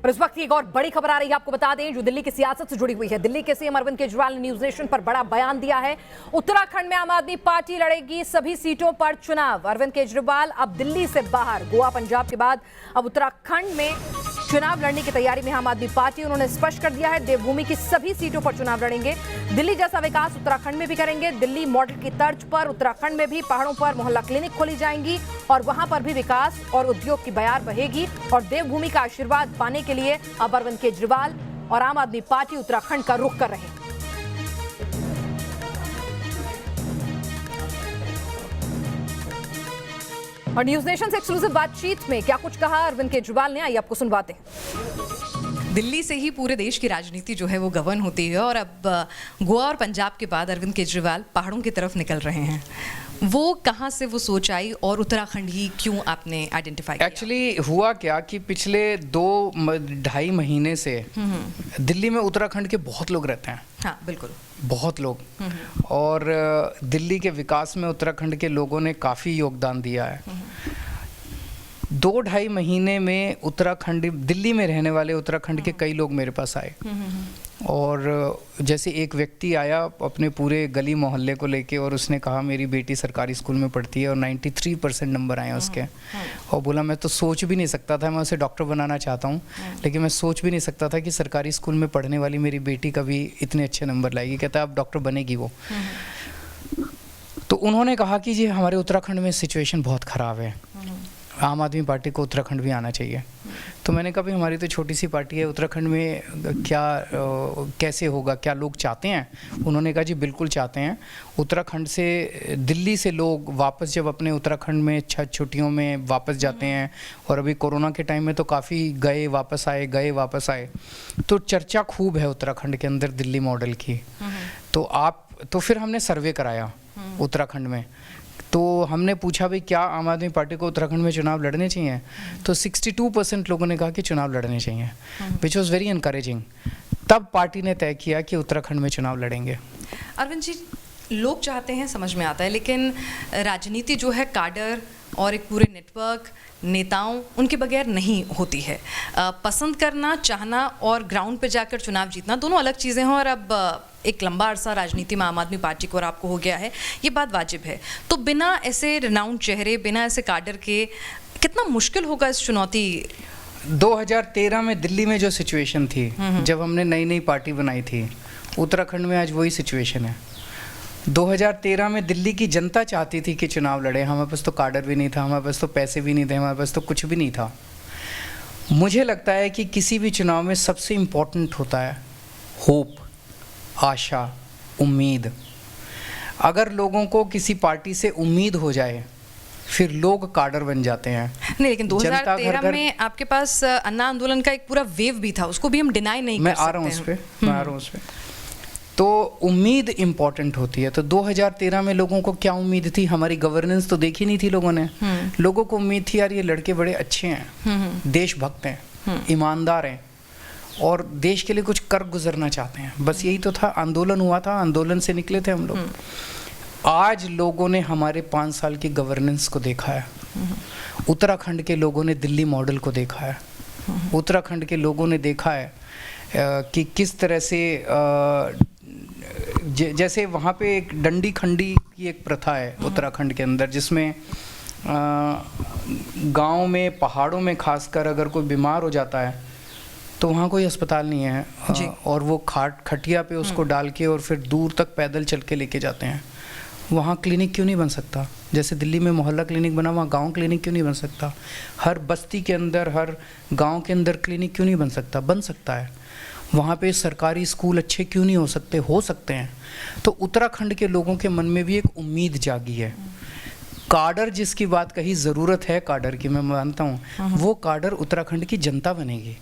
और इस वक्त एक और बड़ी खबर आ रही है, आपको बता दें, जो दिल्ली की सियासत से जुड़ी हुई है। दिल्ली के सीएम अरविंद केजरीवाल ने न्यूज नेशन पर बड़ा बयान दिया है। उत्तराखंड में आम आदमी पार्टी लड़ेगी सभी सीटों पर चुनाव। अरविंद केजरीवाल अब दिल्ली से बाहर, गोवा पंजाब के बाद अब उत्तराखंड में चुनाव लड़ने की तैयारी में आम आदमी पार्टी। उन्होंने स्पष्ट कर दिया है, देवभूमि की सभी सीटों पर चुनाव लड़ेंगे। दिल्ली जैसा विकास उत्तराखंड में भी करेंगे। दिल्ली मॉडल की तर्ज पर उत्तराखंड में भी पहाड़ों पर मोहल्ला क्लिनिक खोली जाएंगी और वहां पर भी विकास और उद्योग की बयार बहेगी। और देवभूमि का आशीर्वाद पाने के लिए अब अरविंद केजरीवाल और आम आदमी पार्टी उत्तराखंड का रुख कर रहे हैं। और न्यूज नेशन से एक्सक्लूसिव बातचीत में क्या कुछ कहा अरविंद केजरीवाल ने, आइए आपको सुनवाते हैं। दिल्ली से ही पूरे देश की राजनीति जो है वो गवर्न होती है और अब गोवा और पंजाब के बाद अरविंद केजरीवाल पहाड़ों की तरफ निकल रहे हैं। वो कहाँ से वो सोच आई और उत्तराखंड ही क्यों आपने आइडेंटिफाई किया? एक्चुअली हुआ क्या कि पिछले 2-2.5 महीने से दिल्ली में उत्तराखंड के बहुत लोग रहते हैं। हाँ बिल्कुल, बहुत लोग। और दिल्ली के विकास में उत्तराखंड के लोगों ने काफ़ी योगदान दिया है। 2-2.5 महीने में उत्तराखंड, दिल्ली में रहने वाले उत्तराखंड के कई लोग मेरे पास आए। और जैसे एक व्यक्ति आया अपने पूरे गली मोहल्ले को लेके और उसने कहा मेरी बेटी सरकारी स्कूल में पढ़ती है और 93% नंबर आए उसके। और बोला मैं तो सोच भी नहीं सकता था, मैं उसे डॉक्टर बनाना चाहता हूँ, लेकिन मैं सोच भी नहीं सकता था कि सरकारी स्कूल में पढ़ने वाली मेरी बेटी कभी इतने अच्छे नंबर लाएगी। कहता है अब डॉक्टर बनेगी वो। तो उन्होंने कहा कि जी हमारे उत्तराखंड में सिचुएशन बहुत ख़राब है, आम आदमी पार्टी को उत्तराखंड भी आना चाहिए। तो मैंने कहा भाई हमारी तो छोटी सी पार्टी है, उत्तराखंड में क्या कैसे होगा, क्या लोग चाहते हैं? उन्होंने कहा जी बिल्कुल चाहते हैं। उत्तराखंड से, दिल्ली से लोग वापस जब अपने उत्तराखंड में छुट्टियों में वापस जाते हैं, और अभी कोरोना के टाइम में तो काफ़ी गए वापस आए, तो चर्चा खूब है उत्तराखंड के अंदर दिल्ली मॉडल की। तो फिर हमने सर्वे कराया उत्तराखंड में। तो हमने पूछा भाई क्या आम आदमी पार्टी को उत्तराखंड में चुनाव लड़ने चाहिए? तो 62% लोगों ने कहा कि चुनाव लड़ने चाहिए, विच वॉज वेरी इनकरेजिंग। तब पार्टी ने तय किया कि उत्तराखंड में चुनाव लड़ेंगे। अरविंद जी, लोग चाहते हैं, समझ में आता है, लेकिन राजनीति जो है काडर और एक पूरे नेटवर्क, नेताओं, उनके बगैर नहीं होती है। पसंद करना, चाहना और ग्राउंड पे जाकर चुनाव जीतना दोनों अलग चीज़ें हैं। और अब एक लंबा अरसा राजनीति में आम आदमी पार्टी को और आपको हो गया है, ये बात वाजिब है। तो बिना ऐसे रिनाउंड चेहरे, बिना ऐसे काडर के कितना मुश्किल होगा इस चुनौती? 2013 में दिल्ली में जो सिचुएशन थी, जब हमने नई पार्टी बनाई थी, उत्तराखंड में आज वही सिचुएशन है। 2013 में दिल्ली की जनता चाहती थी कि चुनाव लड़े, हमारे पास तो काडर भी नहीं था, हमारे पास तो पैसे भी नहीं थे, हमारे पास तो कुछ भी नहीं था। मुझे लगता है कि किसी भी चुनाव में सबसे इम्पोर्टेंट होता है होप, आशा, उम्मीद। अगर लोगों को किसी पार्टी से उम्मीद हो जाए फिर लोग काडर बन जाते हैं। नहीं, लेकिन 2013 में आपके पास अन्ना आंदोलन का एक पूरा वेव भी था, उसको भी हम डिनाई नहीं कर सकते। मैं आ रहा हूँ उस पर। तो उम्मीद इम्पॉर्टेंट होती है। तो 2013 में लोगों को क्या उम्मीद थी? हमारी गवर्नेंस तो देखी नहीं थी लोगों ने। लोगों को उम्मीद थी यार ये लड़के बड़े अच्छे हैं, देशभक्त हैं, ईमानदार हैं और देश के लिए कुछ कर गुजरना चाहते हैं। बस यही तो था। आंदोलन हुआ था, आंदोलन से निकले थे हम लोग। आज लोगों ने हमारे 5 साल की गवर्नेंस को देखा है। उत्तराखंड के लोगों ने दिल्ली मॉडल को देखा है। उत्तराखंड के लोगों ने देखा है कि किस तरह से जैसे वहाँ पे एक डंडी खंडी की एक प्रथा है उत्तराखंड के अंदर, जिसमें गांव में, पहाड़ों में खासकर अगर कोई बीमार हो जाता है तो वहाँ कोई अस्पताल नहीं है और वो खटिया पे उसको डाल के और फिर दूर तक पैदल चल के लेके जाते हैं। वहाँ क्लिनिक क्यों नहीं बन सकता? जैसे दिल्ली में मोहल्ला क्लिनिक बना, वहाँ गांव क्लिनिक क्यों नहीं बन सकता? हर बस्ती के अंदर, हर गांव के अंदर क्लिनिक क्यों नहीं बन सकता? बन सकता है। वहाँ पे सरकारी स्कूल अच्छे क्यों नहीं हो सकते? हो सकते हैं। तो उत्तराखंड के लोगों के मन में भी एक उम्मीद जागी है। काडर जिसकी बात कही, ज़रूरत है काडर की, मैं मानता हूँ, वो काडर उत्तराखंड की जनता बनेगी।